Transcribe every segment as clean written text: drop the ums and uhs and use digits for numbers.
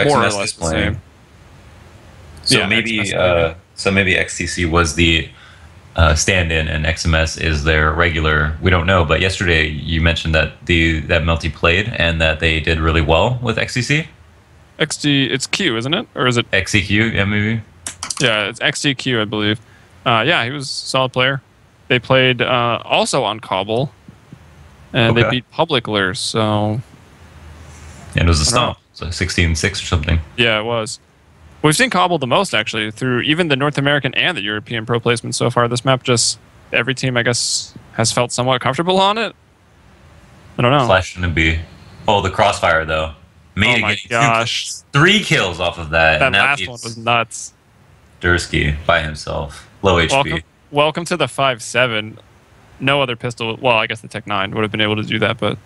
more or XMS less is playing. the same. So Yeah, maybe XMS maybe XTC was the stand-in and XMS is their regular. We don't know, but yesterday you mentioned that that Melty played and that they did really well with XTC. it's Q, isn't it? Or is it XTQ? Yeah, maybe. Yeah, it's XTQ, I believe. Yeah, he was a solid player. They played also on Cobble, and they beat Publicler, so... And it was a stomp, so 16-6 or something. Yeah, it was. We've seen Cobble the most, actually, through even the North American and the European pro placement so far. This map just... Every team, I guess, has felt somewhat comfortable on it. I don't know. Flash shouldn't be... Oh, the crossfire, though. Oh my gosh. 3 kills off of that. That last one was nuts. dERZKIY by himself. Low HP. Welcome to the 5.7. No other pistol. Well, I guess the Tech 9 would have been able to do that, but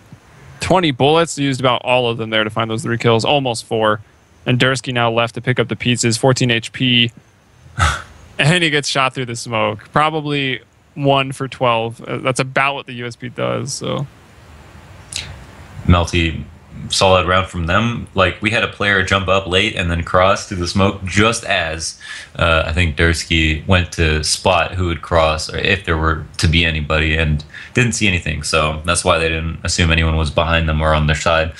20 bullets. Used about all of them there to find those 3 kills. Almost 4. And dERZKIY now left to pick up the pieces. 14 HP. And he gets shot through the smoke. Probably 1 for 12. That's about what the USP does. So Melty, solid round from them. Like, we had a player jump up late and then cross through the smoke just as I think dERZKIY went to spot who would cross, or if there were to be anybody, and didn't see anything. So that's why they didn't assume anyone was behind them or on their side.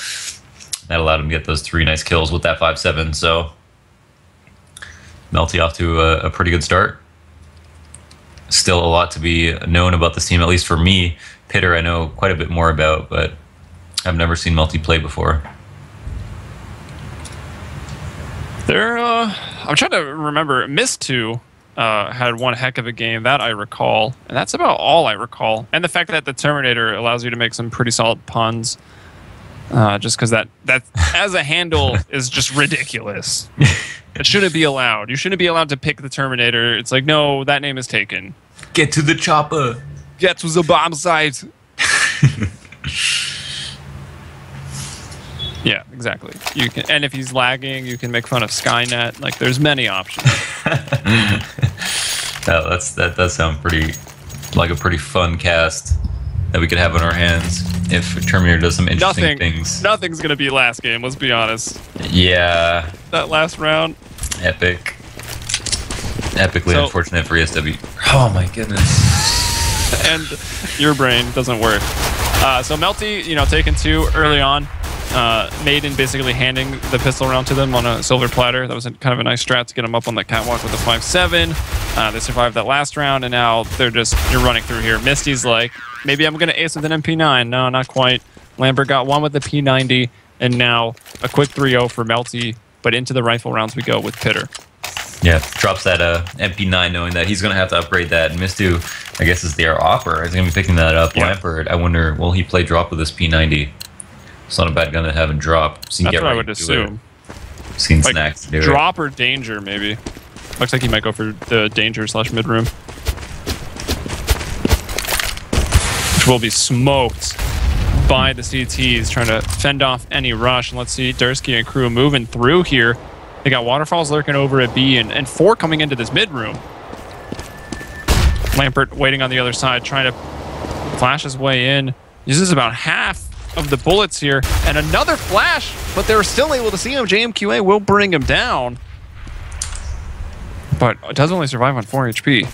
That allowed him to get those 3 nice kills with that 5.7. So Melty off to a pretty good start. Still a lot to be known about this team, at least for me. Pitter I know quite a bit more about, but I've never seen Melty play before. I'm trying to remember. mistou had one heck of a game that I recall, and that's about all I recall. And the fact that the Terminator allows you to make some pretty solid puns, just because that as a handle is just ridiculous. It shouldn't be allowed. You shouldn't be allowed to pick the Terminator. It's like, no, that name is taken. Get to the chopper. Get to the bomb site. Yeah, exactly. You can, and if he's lagging, you can make fun of Skynet. Like, there's many options. That does sound pretty like a pretty fun cast that we could have in our hands if Terminator does some interesting things. Nothing's gonna be last game. Let's be honest. Yeah. That last round. Epic. Epically unfortunate for ESW. Oh my goodness. And your brain doesn't work. So Melty, taking 2 early on. Maiden basically handing the pistol around to them on a silver platter. That was kind of a nice strat to get them up on the catwalk with a 5.7. They survived that last round, and now you're running through here. Misty's like, maybe I'm going to ace with an MP9. No, not quite. Lambert got 1 with the P90, and now a quick 3-0 for Melty, but into the rifle rounds we go with Pitter. Yeah, drops that MP9 knowing that he's going to have to upgrade that. And mistou, I guess, is their offer. He's going to be picking that up. Yeah. Lambert, I wonder, will he play drop with this P90? It's not a bad gun to have in drop. That's what I would assume. Seen snacks do drop or danger, maybe. Looks like he might go for the danger / mid room. Which will be smoked by the CTs, trying to fend off any rush. And let's see dERZKIY and crew moving through here. They got waterfaLLZ lurking over at B and 4 coming into this mid room. Lambert waiting on the other side, trying to flash his way in. Uses about half of the bullets here, and another flash, but they're still able to see him. jmqa will bring him down, but it does only survive on 4 HP.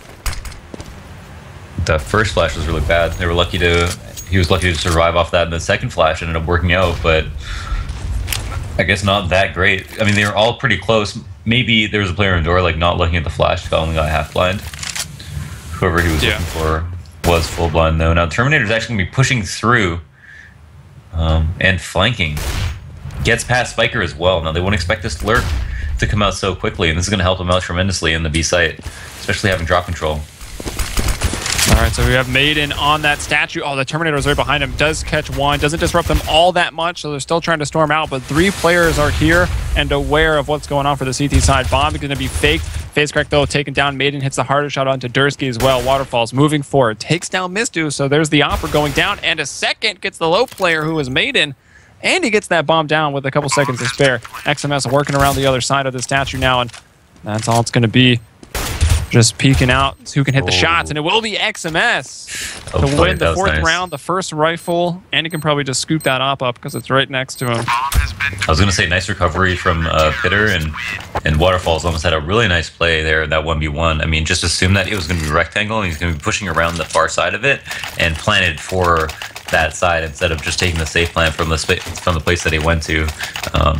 The first flash was really bad. He was lucky to survive off that, and the second flash ended up working out, but I guess not that great. I mean, they were all pretty close. Maybe there was a player in door, like, not looking at the flash, only got half blind. Whoever he was looking for was full blind, though. Now Terminator's actually going to be pushing through and flanking. Gets past Spiker as well. Now, they won't expect this lurk to come out so quickly, and this is going to help him out tremendously in the B site, especially having drop control. All right, so we have Maiden on that statue. Oh, the Terminator is right behind him. Does catch 1. Doesn't disrupt them all that much, so they're still trying to storm out, but 3 players are here and aware of what's going on for the CT side. Bomb is going to be faked. Facecrack, though, taken down. Maiden hits the harder shot onto dERZKIY as well. waterfaLLZ moving forward. Takes down mistou, so there's the offer going down, and a second gets the low player who is Maiden, and he gets that bomb down with a couple seconds to spare. XMS working around the other side of the statue now, and that's all it's going to be. just peeking out who can hit the shots, and it will be XMS to win the 4th round, the first rifle, and you can probably just scoop that up because it's right next to him. I was going to say nice recovery from Pitter, and waterfaLLZ almost had a really nice play there, that 1v1. I mean, just assume that it was going to be rectangle, and he's going to be pushing around the far side of it, and planted for that side instead of just taking the safe plan from the place that he went to.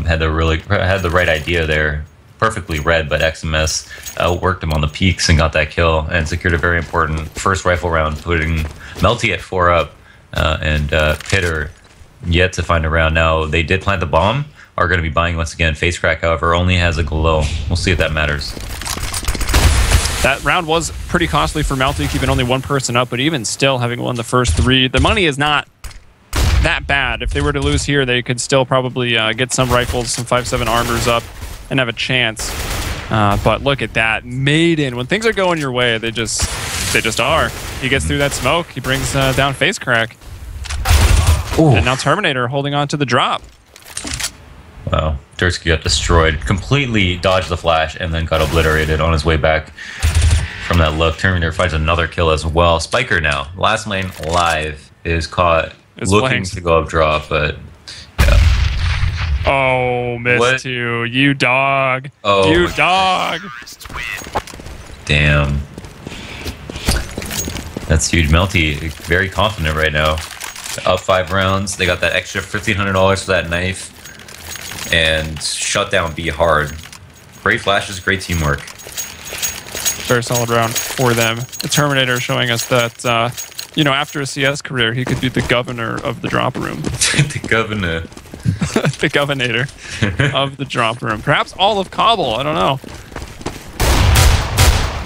Had the right idea there. Perfectly read, but XMS outworked him on the peaks and got that kill and secured a very important first rifle round, putting Melty at 4 up, and Pitter yet to find a round. Now, they did plant the bomb, are going to be buying once again. Facecrack, however, only has a glow. We'll see if that matters. That round was pretty costly for Melty, keeping only 1 person up, but even still, having won the first 3, the money is not that bad. If they were to lose here, they could still probably get some rifles, some 5.7 armors up, and have a chance. But look at that. Maiden. When things are going your way, they just are. He gets through that smoke. He brings down facecrack. Ooh. And now Terminator holding on to the drop. Wow. dERZKIY got destroyed. Completely dodged the flash and then got obliterated on his way back from that look. Terminator finds another kill as well. Spiker now, last lane live, is caught looking to go up drop, but oh, mistou, you dog. Oh, you dog. Damn. That's huge. Melty, very confident right now. Up 5 rounds. They got that extra $1,500 for that knife. And shut down B hard. Great flashes, great teamwork. Very solid round for them. The Terminator showing us that, you know, after a CS career, he could be the governor of the drop room. The governor. The governor of the drop room. Perhaps all of Cobble, I don't know.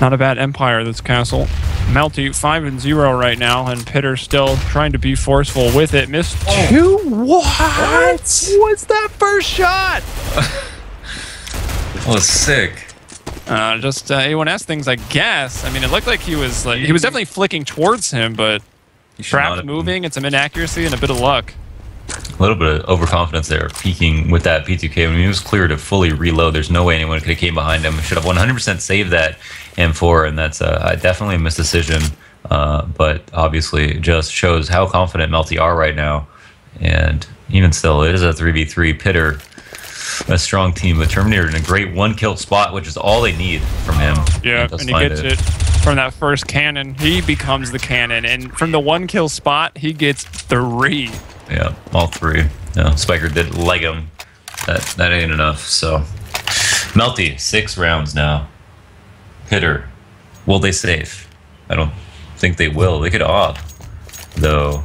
Not a bad empire, this castle. Melty 5-0 right now, and Pitter still trying to be forceful with it. Missed 2? What? What's that first shot? That was sick. Just A1S things, I guess. I mean, it looked like he was definitely flicking towards him, but perhaps moving and some inaccuracy and a bit of luck. A little bit of overconfidence there, peeking with that P2K. When he was clear to fully reload, there's no way anyone could have came behind him. Should have 100% saved that M4, and that's definitely a misdecision. But obviously, it just shows how confident Melty are right now. And even still, it is a 3v3. Pitter, a strong team, but Terminator in a great 1-kill spot, which is all they need from him. Yeah, and he gets it from that first cannon. He becomes the cannon, and from the 1-kill spot, he gets 3. Yeah, all 3. Yeah, Spiker did leg him. That ain't enough. So, Melty, 6 rounds now. Pitter, will they save? I don't think they will. They could op, though.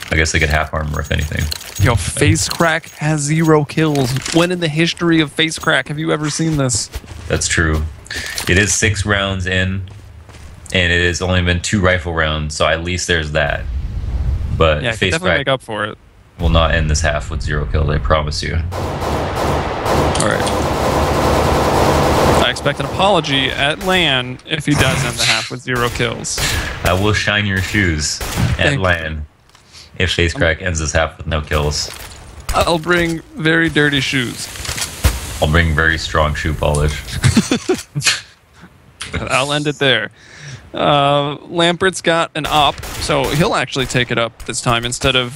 I guess they could half armor if anything. Yo, facecrack has 0 kills. When in the history of facecrack have you ever seen this? That's true. It is 6 rounds in, and it has only been 2 rifle rounds, so at least there's that. But yeah, definitely make up for it. Will not end this half with 0 kills, I promise you. All right. I expect an apology at LAN if he does end the half with 0 kills. I will shine your shoes at LAN if facecrack ends this half with no kills. I'll bring very dirty shoes. I'll bring very strong shoe polish. I'll end it there. Lambert's got an op, so he'll actually take it up this time instead of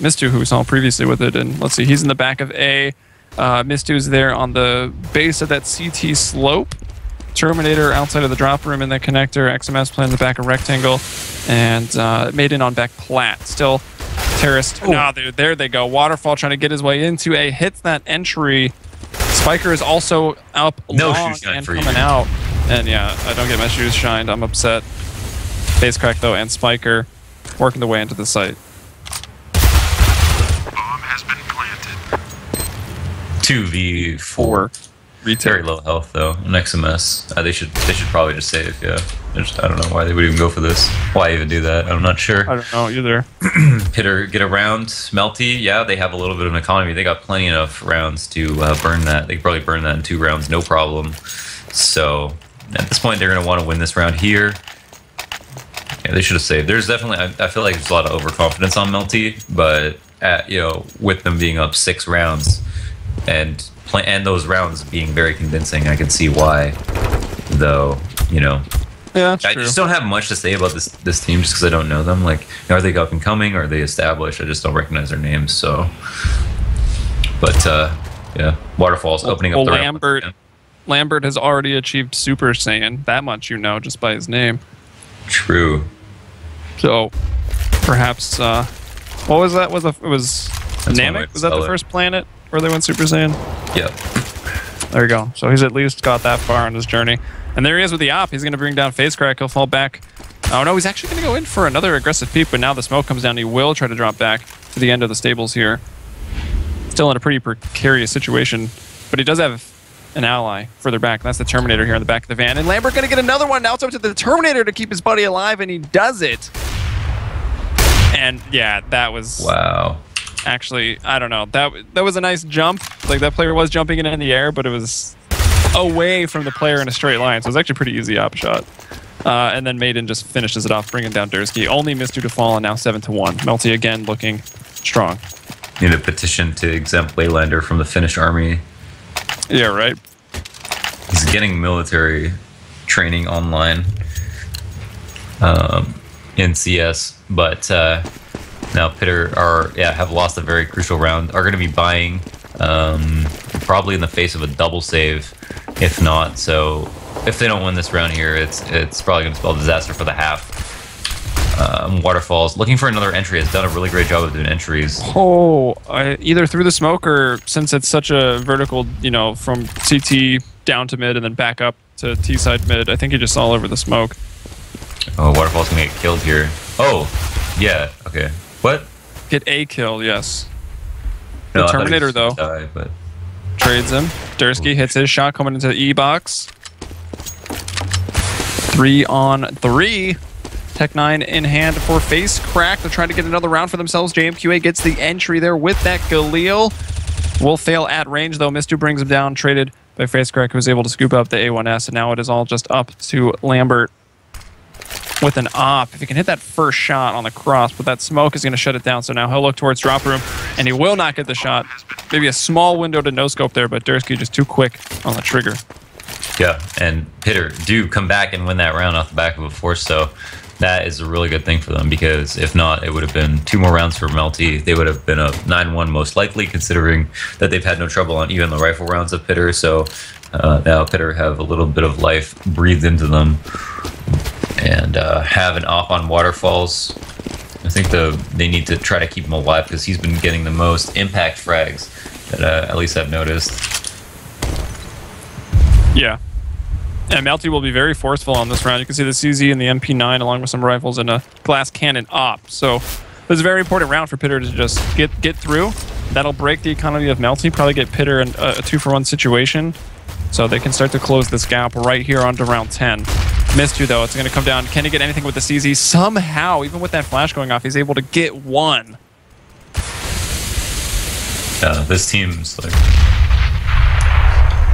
mistou, who we saw previously with it. And let's see, he's in the back of A. Mistou's there on the base of that CT slope. Terminator outside of the drop room in the connector. XMS playing in the back of rectangle. And Maiden on back plat. Still terraced. Oh. Nah, there they go. waterfaLLZ trying to get his way into A. Hits that entry. Spiker is also up long and coming out. And yeah, I don't get my shoes shined. I'm upset. Facecrack though, and Spiker working their way into the site. Bomb has been planted. 2v4. Very low health though. An XMS. They should probably just save. Yeah. I don't know why they would even go for this. Why even do that? I'm not sure. I don't know either. Pitter get around Melty. Yeah, they have a little bit of an economy. They got plenty enough rounds to burn that. They could probably burn that in 2 rounds, no problem. So at this point, they're going to want to win this round here. Yeah, they should have saved. There's definitely, I feel like there's a lot of overconfidence on Melty, but with them being up 6 rounds and those rounds being very convincing, I can see why. Though you know. Yeah, that's I true. just don't have much to say about this team just because I don't know them. Like, are they up and coming? Are they established? I just don't recognize their names. So, but yeah, waterfalls opening up. Lambert has already achieved Super Saiyan. That much you know just by his name. True. So, perhaps what was that? It was Namek? Was that the first planet where they went Super Saiyan? Yep. There you go. So he's at least got that far on his journey. And there he is with the op. He's going to bring down facecrack. He'll fall back. Oh no, he's actually going to go in for another aggressive peek, but now the smoke comes down. He will try to drop back to the end of the stables here. Still in a pretty precarious situation, but he does have an ally further back. That's the Terminator here in the back of the van. And Lambert going to get another one. Now it's up to the Terminator to keep his buddy alive, and he does it. And yeah, that was... Wow. Actually, I don't know. That was a nice jump. Like, that player was jumping it in the air, but it was away from the player in a straight line. So it was actually a pretty easy op shot. And then Maiden just finishes it off, bringing down dERZKIY. Only mistou to fall, and now 7-1. Melty again looking strong. Need a petition to exempt Waylander from the Finnish army. Yeah, right. He's getting military training online in CS, but now Pitter have lost a very crucial round. Are going to be buying probably in the face of a double save, if not. So if they don't win this round here, it's probably going to spell disaster for the half. waterfalls. Looking for another entry. Has done a really great job of doing entries. Oh, either through the smoke or since it's such a vertical, you know, from CT down to mid and then back up to T side mid. I think he just saw all over the smoke. Oh, waterfall's gonna get killed here. Oh, yeah. Okay. What? Get a kill, yes. No, the Terminator though die, but trades him. dERZKIY hits his shot coming into the E box. 3-on-3. Tech 9 in hand for facecrack. They're trying to get another round for themselves. jmqa gets the entry there with that Galil. Will fail at range though. mistou brings him down. Traded by facecrack, who was able to scoop up the A1S, and now it is all just up to Lambert with an op. If he can hit that first shot on the cross, but that smoke is going to shut it down. So now he'll look towards drop room, and he will not get the shot. Maybe a small window to no scope there, but dERZKIY just too quick on the trigger. Yeah, and Pitter do come back and win that round off the back of a force, so that is a really good thing for them, because if not, it would have been 2 more rounds for Melty. They would have been a 9-1 most likely, considering that they've had no trouble on even the rifle rounds of Pitter. So now Pitter have a little bit of life breathed into them, and have an op on waterfalls. I think they need to try to keep him alive, because he's been getting the most impact frags that at least I've noticed. Yeah. And Melty will be very forceful on this round. You can see the CZ and the MP9 along with some rifles and a glass cannon op. So it's a very important round for Pitter to just get through. That'll break the economy of Melty, probably get Pitter in a 2-for-1 situation. So they can start to close this gap right here onto round 10. mistou though, it's going to come down. Can he get anything with the CZ? Somehow, even with that flash going off, he's able to get one. This team's like...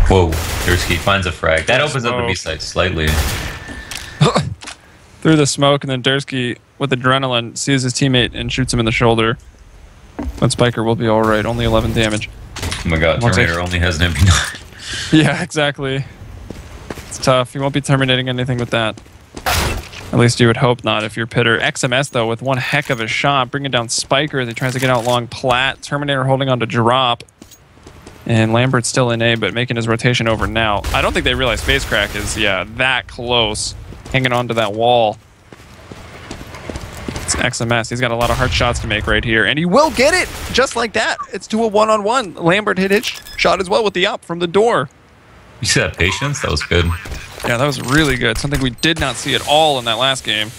Whoa, dERZKIY finds a frag. That opens up the B side slightly. Through the smoke, and then dERZKIY, with adrenaline, sees his teammate and shoots him in the shoulder. But Spiker will be alright, only 11 damage. Oh my god, Terminator only has an MP9. Yeah, exactly. It's tough. He won't be terminating anything with that. At least you would hope not if you're Pitter. XMS, though, with one heck of a shot, bringing down Spiker as he tries to get out long plat. Terminator holding on to drop. And Lambert's still in A, but making his rotation over now. I don't think they realize facecrack is, yeah, that close. Hanging onto that wall. It's XMS. He's got a lot of hard shots to make right here. And he will get it! Just like that. It's to a one-on-one. Lambert hit his shot as well with the op from the door. You see that patience? That was good. Yeah, that was really good. Something we did not see at all in that last game.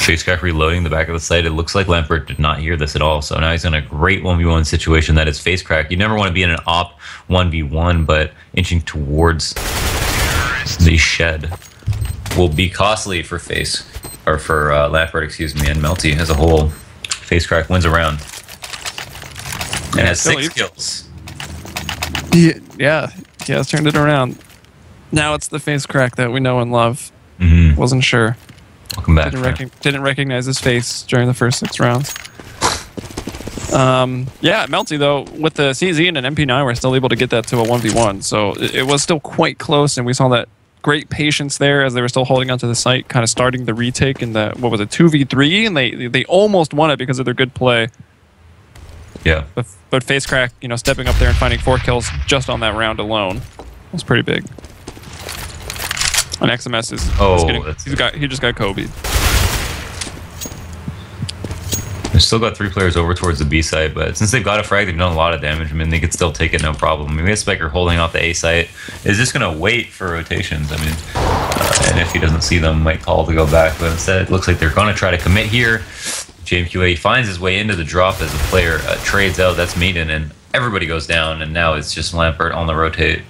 facecrack reloading the back of the site. It looks like Lambert did not hear this at all. So now he's in a great 1v1 situation that is facecrack. You never want to be in an op 1v1, but inching towards the shed will be costly for Lambert, excuse me, and Melty as a whole. Facecrack wins a round and has 6 kills. Yeah, he has turned it around. Now it's the facecrack that we know and love. Wasn't sure. Welcome back. Didn't recognize his face during the first 6 rounds. Yeah, Melty though, with the CZ and an MP9, we're still able to get that to a 1v1. So it was still quite close, and we saw that great patience there as they were still holding onto the site, kind of starting the retake in the, what was it, 2v3, and they almost won it because of their good play. Yeah. But facecrack, you know, stepping up there and finding 4 kills just on that round alone was pretty big. And XMS is he just got Kobe'd. They've still got 3 players over towards the B site, but since they've got a frag, they've done a lot of damage. I mean, they could still take it no problem. I mean, we have Spiker holding off the A site. Is just going to wait for rotations. I mean, and if he doesn't see them, might call to go back. But instead, it looks like they're going to try to commit here. jmqa finds his way into the drop as the player trades out. That's Maiden, and everybody goes down. And now it's just Lambert on the rotate.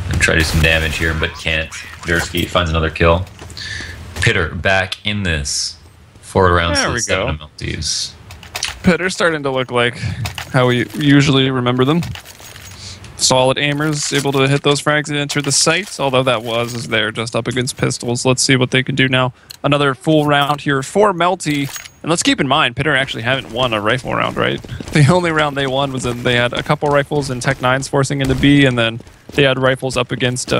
And try to do some damage here, but can't. dERZKIY finds another kill. Pitter back in this. 4 rounds to 7 Melties. Pitter's starting to look like how we usually remember them. Solid aimers, able to hit those frags and enter the sights, although that was there just up against pistols. Let's see what they can do now. Another full round here for Melty. And let's keep in mind, Pitter actually haven't won a rifle round, right? The only round they won was when they had a couple rifles and Tech 9s forcing into B, and then they had rifles up against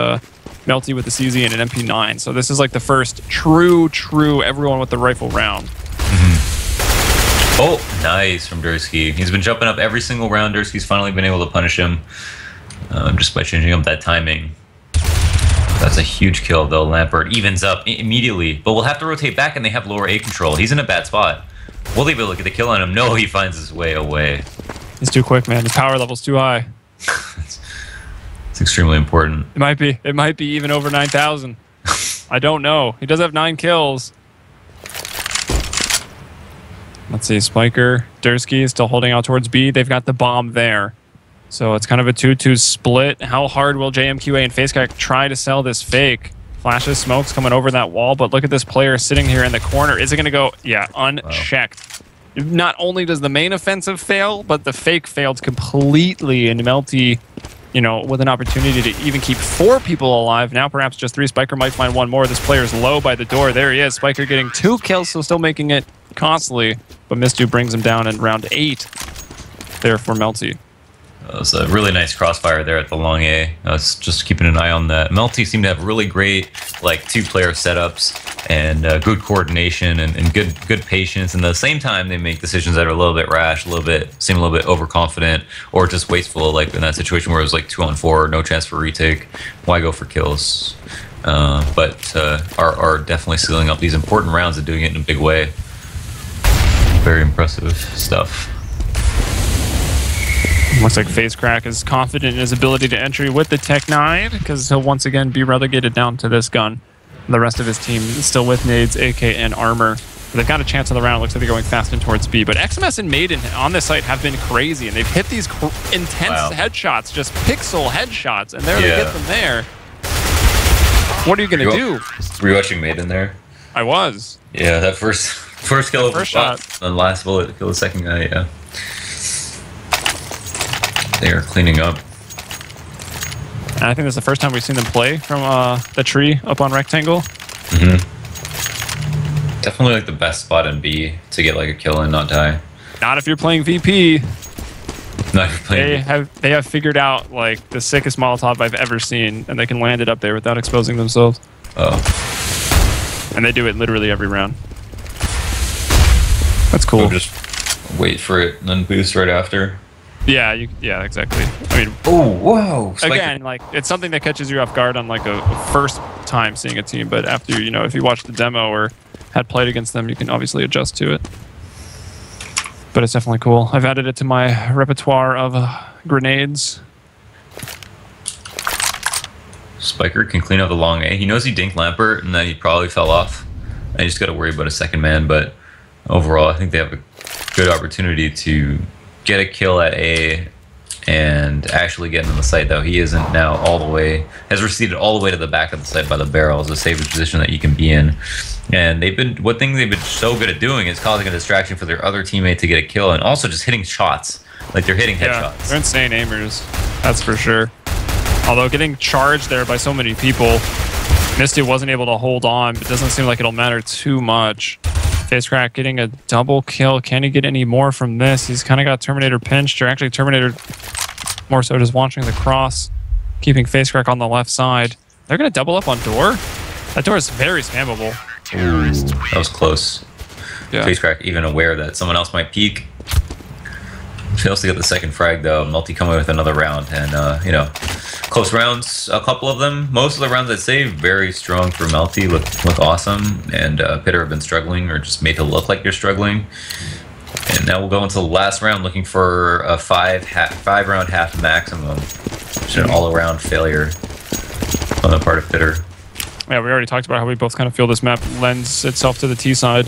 Melty with the CZ and an MP9. So this is like the first true everyone with the rifle round. Oh, nice from dERZKIY. He's been jumping up every single round. dERZKIY's finally been able to punish him just by changing up that timing. That's a huge kill, though. Lambert evens up immediately, but we'll have to rotate back, and they have lower A control. He's in a bad spot. Will they be able to get the kill on him? No, he finds his way away. He's too quick, man. His power level's too high. It's extremely important. It might be even over 9,000. I don't know. He does have 9 kills. Let's see, Spiker, dERZKIY is still holding out towards B. They've got the bomb there. So it's kind of a 2-2 split. How hard will jmqa and facecrack try to sell this fake? Flashes, smokes coming over that wall, but look at this player sitting here in the corner. Is it going to go? Yeah, unchecked. Wow. Not only does the main offensive fail, but the fake failed completely, and Melty, you know, with an opportunity to even keep 4 people alive. Now perhaps just 3. Spiker might find 1 more. This player's low by the door. There he is. Spiker getting 2 kills, so still making it costly. But mistou brings him down in round 8 there for Melty. It was a really nice crossfire there at the long A. I was just keeping an eye on that. Melty seemed to have really great, like, 2-player setups and good coordination and good patience. And at the same time, they make decisions that are a little bit rash, seem a little bit overconfident, or just wasteful, like in that situation where it was like 2-on-4, no chance for retake. Why go for kills? But are definitely sealing up these important rounds and doing it in a big way. Very impressive stuff. Looks like facecrack is confident in his ability to entry with the Tech 9 because he'll once again be relegated down to this gun. The rest of his team is still with nades, AK, and armor. They've got a chance on the round. Looks like they're going fast in towards B. But XMS and Maiden on this site have been crazy, and they've hit these intense headshots, just pixel headshots, and there they get them there. What are you going to do? Were you watching Maiden there? I was. Yeah, that first kill over shot. And last bullet kill the second guy, yeah. They are cleaning up. And I think this is the first time we've seen them play from the tree up on rectangle. Definitely like the best spot in B to get like a kill and not die. Not if you're playing VP. Not if you're playing they have figured out like the sickest Molotov I've ever seen, and they can land it up there without exposing themselves. Oh. And they do it literally every round. That's cool. So just wait for it and then boost right after. Yeah, yeah, exactly. I mean, oh, whoa! Again, like it's something that catches you off guard on like a first time seeing a team, but after, you know, if you watch the demo or had played against them, you can obviously adjust to it. But it's definitely cool. I've added it to my repertoire of grenades. Spiker can clean up the long A. He knows he dinked Lambert and then he probably fell off. And you just got to worry about a second man, but overall, I think they have a good opportunity to get a kill at A and actually get into the site, though. He isn't now all the way, has receded all the way to the back of the site by the barrel. It's a safe position that you can be in. And one thing they've been so good at doing is causing a distraction for their other teammate to get a kill and also just hitting shots. Like they're hitting headshots. They're insane aimers, that's for sure. Although getting charged there by so many people, mistou wasn't able to hold on, but it doesn't seem like it'll matter too much. facecrack getting a double kill. Can he get any more from this? He's kind of got Terminator pinched, or actually Terminator more so just watching the cross, keeping facecrack on the left side. They're going to double up on door? That door is very spammable. Ooh, that was close. Yeah. Facecrack even aware that someone else might peek. Fails to get the second frag though. Melty coming with another round, and you know, close rounds. A couple of them. Most of the rounds I'd say very strong for Melty. Look awesome, and Pitter have been struggling or just made to look like they're struggling. And now we'll go into the last round, looking for a five round half maximum. Just an all around failure on the part of Pitter. Yeah, we already talked about how we both kind of feel this map lends itself to the T side,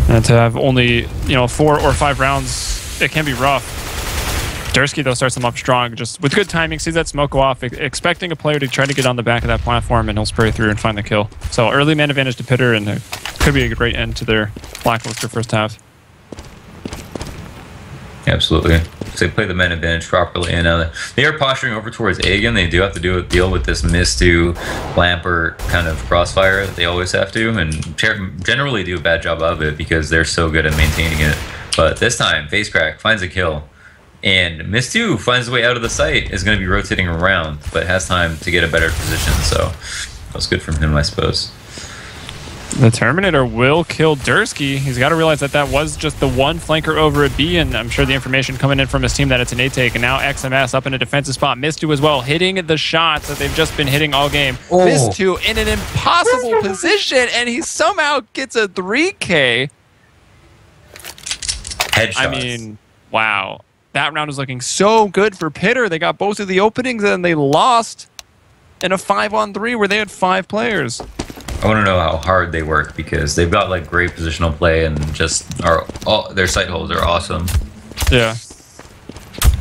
and to have only 4 or 5 rounds. It can be rough. dERZKIY, though, starts them up strong. Just with good timing, sees that smoke go off, expecting a player to try to get on the back of that platform, and he'll spray through and find the kill. So early man advantage to Pitter, and it could be a great end to their Blacklister first half. Absolutely. So they play the man advantage properly, and they are posturing over towards A again. They do have to deal with this mistou Lambert kind of crossfire that they always have to, and generally do a bad job of it because they're so good at maintaining it. But this time, facecrack finds a kill, and mistou finds a way out of the site. Is going to be rotating around, but has time to get a better position. So that was good from him, I suppose. The Terminator will kill dERZKIY. He's got to realize that that was just the one flanker over at B, and I'm sure the information coming in from his team that it's an A take. And now XMS up in a defensive spot. mistou as well, hitting the shots that they've just been hitting all game. Oh. mistou in an impossible position, and he somehow gets a 3K. Headshots. I mean, wow. That round was looking so good for Pitter. They got both of the openings, and they lost in a 5-on-3 where they had 5 players. I want to know how hard they work because they've got like great positional play and just their sight holes are awesome. Yeah.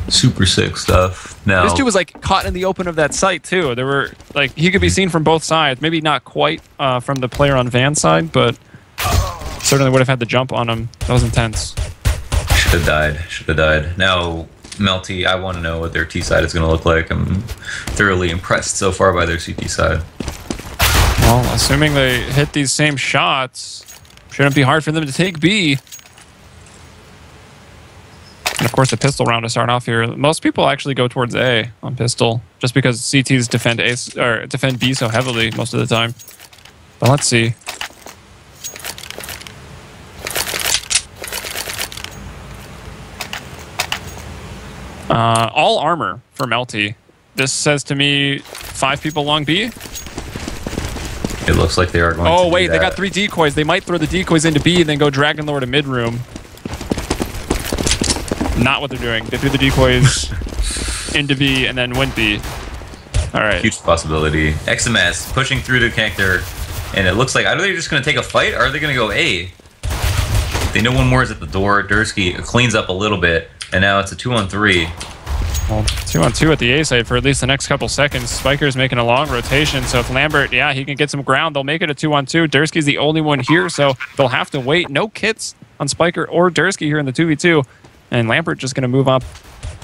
Super sick stuff. Now mistou was like caught in the open of that site too. There were like he could be seen from both sides. Maybe not quite from the player on Van's side, but certainly would have had the jump on him. That was intense. Should have died. Should have died. Now Melty, I want to know what their T side is going to look like. I'm thoroughly impressed so far by their CT side. Well, assuming they hit these same shots, shouldn't be hard for them to take B. And of course, the pistol round to start off here. Most people actually go towards A on pistol, just because CTs defend A or defend B so heavily most of the time. But let's see. All armor for Melty. This says to me 5 people long B. It looks like they are going to Oh, wait, do they that. got 3 decoys. They might throw the decoys into B and then go Dragon Lord to mid room. Not what they're doing. They threw the decoys into B and then went B. All right. Huge possibility. XMS pushing through the connector, and it looks like, are they just going to take a fight, or are they going to go A? They know one more is at the door. dERZKIY cleans up a little bit, and now it's a 2-on-3. Well, 2-on-2 at the A side for at least the next couple seconds. Spiker's making a long rotation, so if Lambert, yeah, he can get some ground, they'll make it a 2-on-2. dERZKIY's the only one here, so they'll have to wait. No kits on Spiker or dERZKIY here in the 2v2. And Lambert just going to move up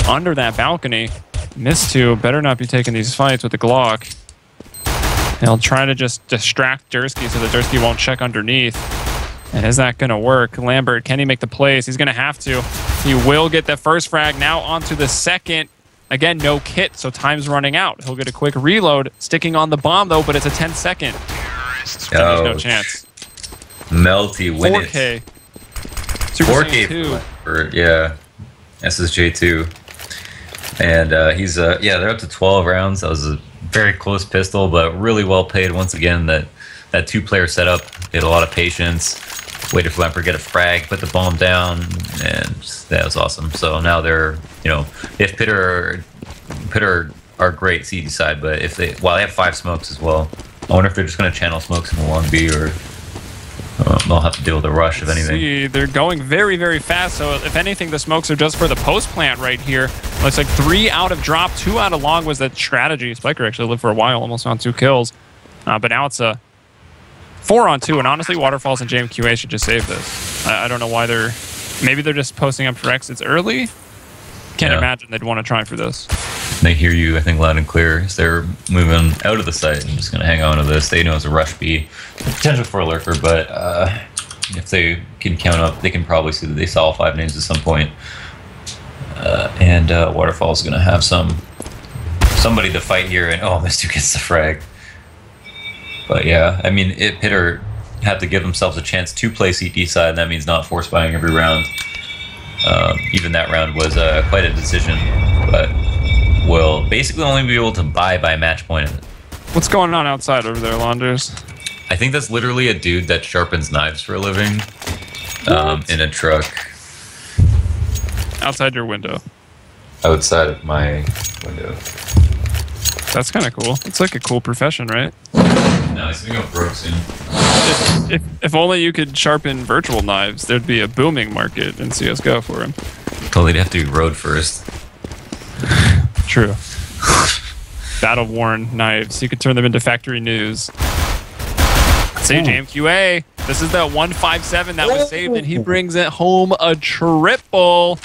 under that balcony. mistou better not be taking these fights with the Glock. They'll try to just distract dERZKIY so that dERZKIY won't check underneath. And is that going to work? Lambert, can he make the plays? He's going to have to. He will get the first frag. Now onto the second. Again, no kit, so time's running out. He'll get a quick reload. Sticking on the bomb, though, but it's a 10-second. There's no chance. Melty win 4K. it. Super 4K 2. for, yeah. SSJ2. And he's, yeah, they're up to 12 rounds. That was a very close pistol, but really well played once again. That 2-player setup, they had a lot of patience. Waited for Lambert to get a frag, put the bomb down, and that was awesome. So now they're, if Pitter are great CT side, but if they, well, they have 5 smokes as well. I wonder if they're just going to channel smokes in the long B, or they'll have to deal with a rush of anything. See, they're going very, very fast. So if anything, the smokes are just for the post plant right here. Looks like 3 out of drop, 2 out of long was that strategy. Spiker actually lived for a while, almost on 2 kills. But now it's a 4-on-2, and honestly, waterfaLLZ and jmqa should just save this. I don't know why maybe they're just posting up for exits early. Can't imagine they'd want to try for this. They hear you, I think, loud and clear. As they're moving out of the site and just going to hang on to this. They know it's a rush B. Potential for a lurker, but if they can count up, they can probably see that they saw all 5 names at some point. And waterfaLLZ is going to have some somebody to fight here, and oh, mistou gets the frag. But yeah, I mean, Pitter have to give themselves a chance to play CT side, and that means not force buying every round. Even that round was quite a decision, but will basically only be able to buy by match point. What's going on outside over there, Launders? I think that's literally a dude that sharpens knives for a living in a truck. Outside your window. Outside of my window. That's kind of cool. It's like a cool profession, right? No, he's gonna go broke soon. If only you could sharpen virtual knives, there'd be a booming market in CSGO for him. Totally have to be road first. True. Battle-worn knives. You could turn them into factory news. See, jmqa. This is the 157 that was saved, and he brings it home a triple.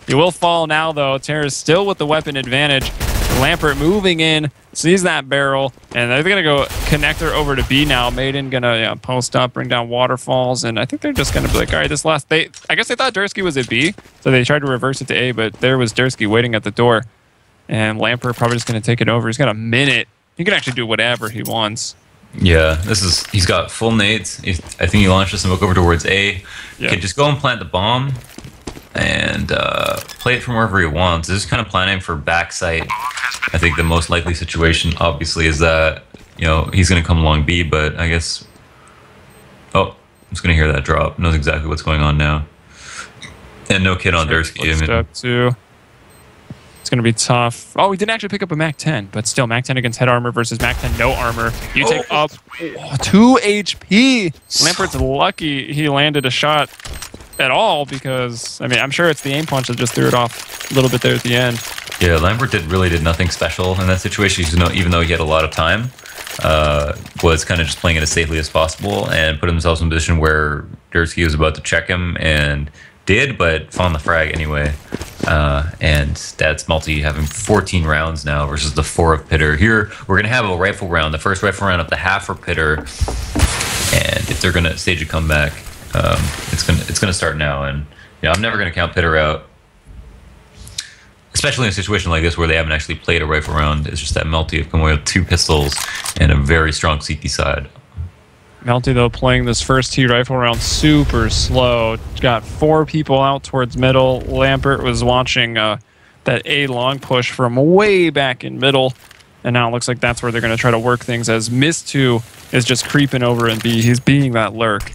He will fall now, though. Terra's still with the weapon advantage. Lambert moving in, sees that barrel, and they're going to go connector over to B now. Maiden going to post up, bring down waterfalls, and I think they're just going to be like, all right, this last... I guess they thought dERZKIY was at B, so they tried to reverse it to A, but there was dERZKIY waiting at the door. And Lambert probably just going to take it over. He's got a minute. He can actually do whatever he wants. Yeah, he's got full nades. I think he launched a smoke over towards A. Yeah. Can just go and plant the bomb and play it from wherever he wants. This is kind of planning for backside. I think the most likely situation, obviously, is that he's going to come along B, but I guess... Oh, I'm just going to hear that drop. Knows exactly what's going on now. And no kid on dERZKIY. Step two. It's going to be tough. Oh, we didn't actually pick up a MAC-10, but still, MAC-10 against head armor versus MAC-10 no armor. You take up 2 HP. Lambert's lucky he landed a shot at all because, I mean, I'm sure it's the aim punch that just threw it off a little bit there at the end. Yeah, Lambert really did nothing special in that situation, even though he had a lot of time. Was kind of just playing it as safely as possible and put himself in a position where dERZKIY was about to check him and did, but found the frag anyway. And that's Melty having 14 rounds now versus the 4 of Pitter. Here, we're going to have a rifle round, the first rifle round up to half for Pitter. And if they're going to stage a comeback, it's gonna start now. And I'm never going to count Pitter out, especially in a situation like this where they haven't actually played a rifle round. It's just that Melty have come away with 2 pistols and a very strong CT side. Melty, though, playing this first T rifle round super slow. Got 4 people out towards middle. Lambert was watching that A long push from way back in middle. And now it looks like that's where they're going to try to work things as mistou is just creeping over in B. He's being that lurk.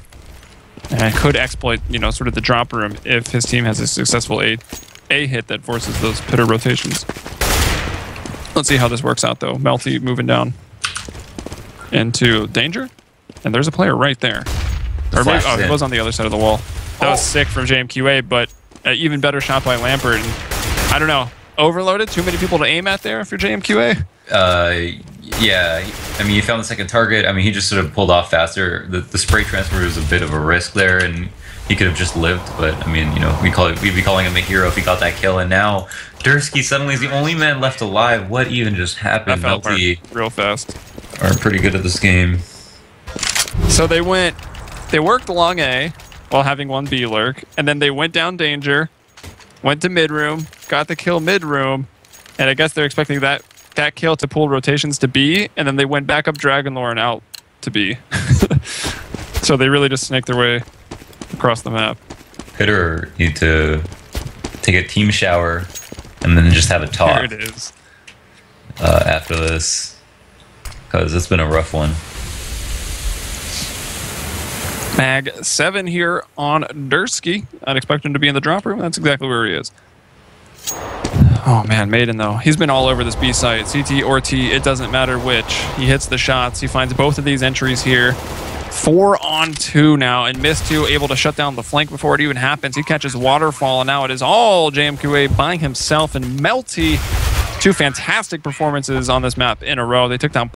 And could exploit, sort of the drop room if his team has a successful A hit that forces those Pitter rotations. Let's see how this works out, though. Melty moving down into danger. And there's a player right there. Or maybe, he was on the other side of the wall. That was sick from jmqa, but an even better shot by Lambert. And I don't know, overloaded? Too many people to aim at there for jmqa? Yeah. I mean, he found the second target. I mean, he just sort of pulled off faster. The spray transfer was a bit of a risk there, and he could have just lived. But I mean, we'd be calling him a hero if he got that kill. And now dERZKIY suddenly is the only man left alive. What even just happened? Melty real fast. Are pretty good at this game. So they worked along A while having 1 B lurk, and then they went down danger, went to mid room, got the kill mid room, and I guess they're expecting that kill to pull rotations to B, and then they went back up Dragon Lore and out to B. So they really just snaked their way across the map. Pitter need to take a team shower and then just have a talk. There it is. After this, because it's been a rough one. Mag 7 here on dERZKIY. I'd expect him to be in the drop room. That's exactly where he is. Oh man, Maiden though. He's been all over this B site. CT or T, it doesn't matter which. He hits the shots. He finds both of these entries here. 4 on 2 now, and mistou able to shut down the flank before it even happens. He catches waterfall, and now it is all jmqa by himself and Melty. 2 fantastic performances on this map in a row. They took down